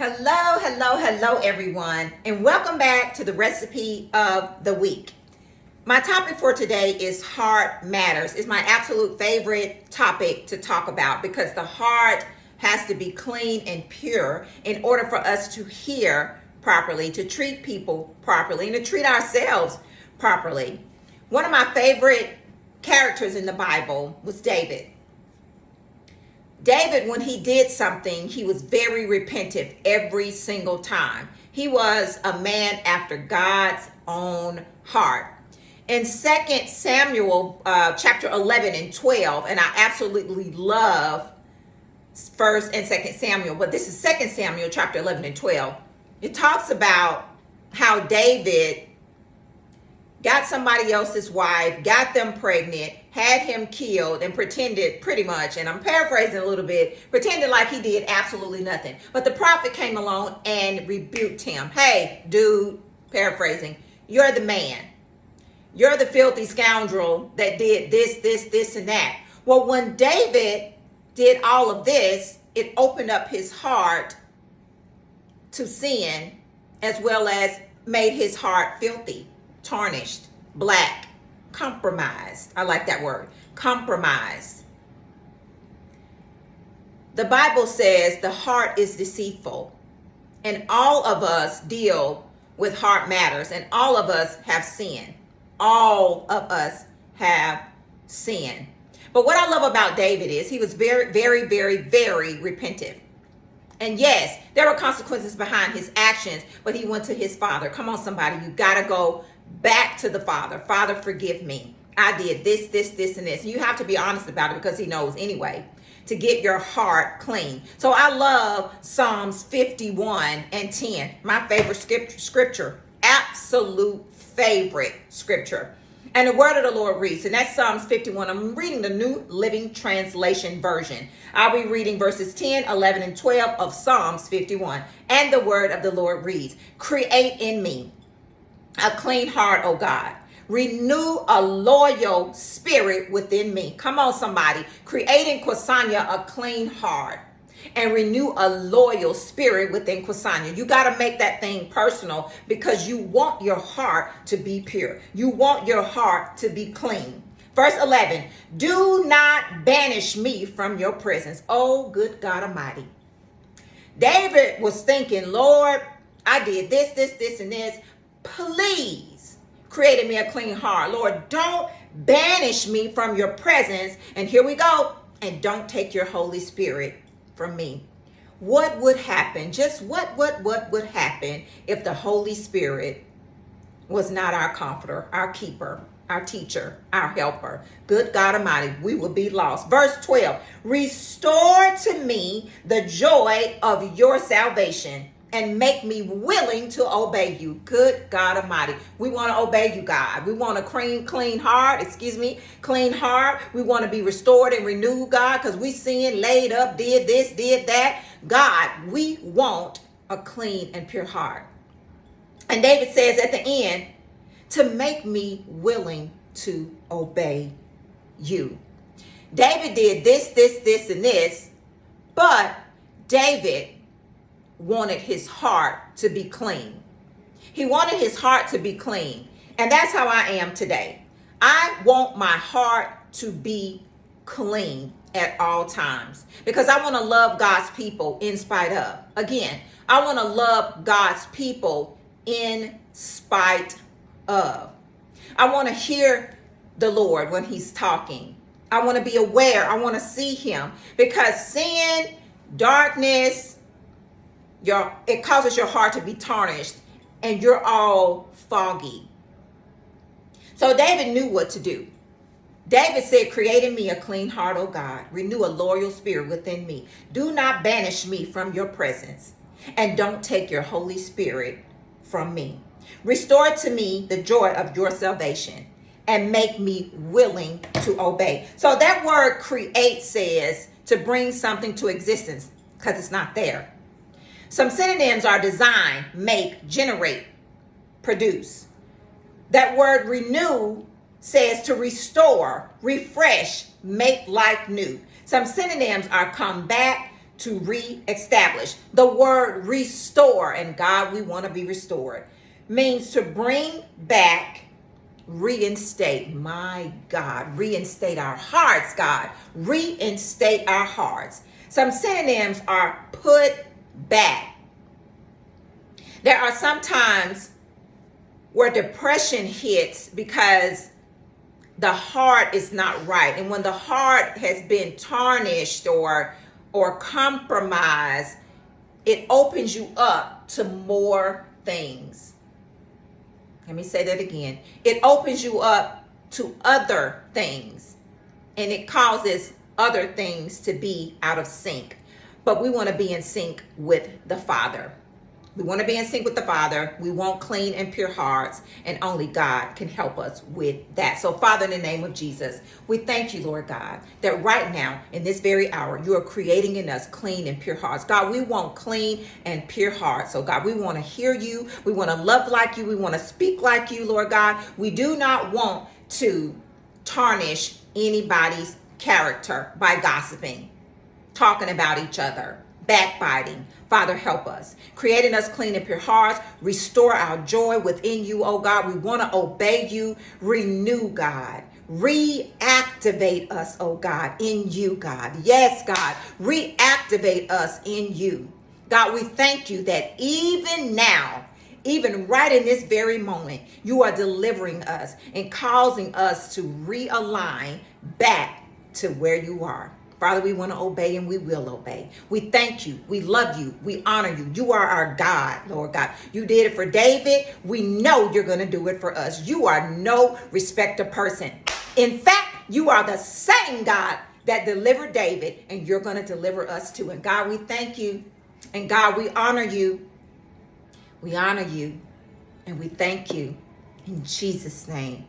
Hello, everyone, and welcome back to the recipe of the week. My topic for today is heart matters. It's my absolute favorite topic to talk about because the heart has to be clean and pure in order for us to hear properly, to treat people properly, and to treat ourselves properly. One of my favorite characters in the Bible was David. David, when he did something, he was very repentant every single time. He was a man after God's own heart. In 2 Samuel chapter 11 and 12, and I absolutely love 1st and 2nd Samuel, but this is 2nd Samuel chapter 11 and 12. It talks about how David got somebody else's wife, got them pregnant, had him killed, and pretended pretty much, and I'm paraphrasing a little bit, pretended like he did absolutely nothing. But the prophet came along and rebuked him. Hey, dude, paraphrasing, you're the man. You're the filthy scoundrel that did this, and that. Well, when David did all of this, it opened up his heart to sin, as well as made his heart filthy, tarnished, black, compromised. I like that word, compromised. The Bible says the heart is deceitful, and all of us deal with heart matters, and all of us have sin. All of us have sin. But what I love about David is he was very, very, very, very repentant. And yes, there were consequences behind his actions, but he went to his father. Come on, somebody, you got to go back to the Father. Father, forgive me. I did this, and this. And you have to be honest about it because he knows anyway, to get your heart clean. So I love Psalms 51 and 10. My favorite scripture, absolute favorite scripture. And the word of the Lord reads, and that's Psalms 51. I'm reading the New Living Translation version. I'll be reading verses 10, 11, and 12 of Psalms 51. And the word of the Lord reads, create in me a clean heart, O God. Renew a loyal spirit within me. Come on, somebody. Create in Quinsania a clean heart and renew a loyal spirit within Quinsania. You got to make that thing personal because you want your heart to be pure. You want your heart to be clean. Verse 11, do not banish me from your presence. Oh, good God Almighty. David was thinking, Lord, I did this, and this. Please create in me a clean heart. Lord, don't banish me from your presence. And here we go. And don't take your Holy Spirit from me. What would happen? Just what would happen if the Holy Spirit was not our comforter, our keeper, our teacher, our helper? Good God Almighty, we would be lost. Verse 12, restore to me the joy of your salvation and make me willing to obey you. Good God Almighty. We want to obey you, God. We want a clean heart. We want to be restored and renewed, God, because we sinned, laid up, did this, did that. God, we want a clean and pure heart. And David says at the end, to make me willing to obey you. David did this, and this, but David wanted his heart to be clean. He wanted his heart to be clean. And that's how I am today. I want my heart to be clean at all times because I want to love God's people in spite of. Again, I want to love God's people in spite of. I want to hear the Lord when he's talking. I want to be aware. I want to see him because sin, darkness, it causes your heart to be tarnished and you're all foggy. So David knew what to do. David said, create in me a clean heart, O God. Renew a loyal spirit within me. Do not banish me from your presence and don't take your Holy Spirit from me. Restore to me the joy of your salvation and make me willing to obey. So that word create says to bring something to existence because it's not there. Some synonyms are design, make, generate, produce. That word renew says to restore, refresh, make like new. Some synonyms are come back, to reestablish. The word restore, and God, we want to be restored, means to bring back, reinstate. My God, reinstate our hearts, God. Reinstate our hearts. Some synonyms are put back. There are some times where depression hits because the heart is not right. And when the heart has been tarnished or compromised, it opens you up to more things. Let me say that again. It opens you up to other things, and it causes other things to be out of sync. But we want to be in sync with the Father. We want to be in sync with the Father. We want clean and pure hearts, and only God can help us with that. So, Father, in the name of Jesus, we thank you, Lord God, that right now, in this very hour, you are creating in us clean and pure hearts. God, we want clean and pure hearts. So, God, we want to hear you. We want to love like you. We want to speak like you, Lord God. We do not want to tarnish anybody's character by gossiping, talking about each other, backbiting. Father, help us. Creating us clean and pure hearts. Restore our joy within you, oh God. We want to obey you. Renew, God. Reactivate us, oh God, in you, God. Yes, God. Reactivate us in you. God, we thank you that even now, even right in this very moment, you are delivering us and causing us to realign back to where you are. Father, we want to obey and we will obey. We thank you. We love you. We honor you. You are our God, Lord God. You did it for David. We know you're going to do it for us. You are no respecter person. In fact, you are the same God that delivered David, and you're going to deliver us too. And God, we thank you. And God, we honor you. We honor you. And we thank you in Jesus' name.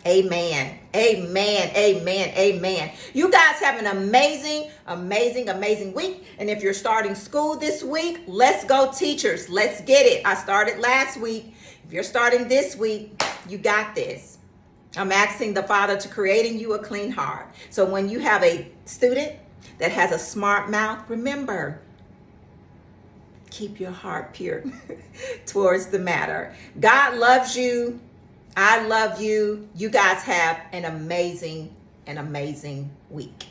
Amen. Amen. Amen. Amen. You guys have an amazing, amazing, amazing week. And if you're starting school this week, let's go, teachers. Let's get it. I started last week. If you're starting this week, you got this. I'm asking the Father to create in you a clean heart. So when you have a student that has a smart mouth, remember, keep your heart pure towards the matter. God loves you. I love you. You guys have an amazing week.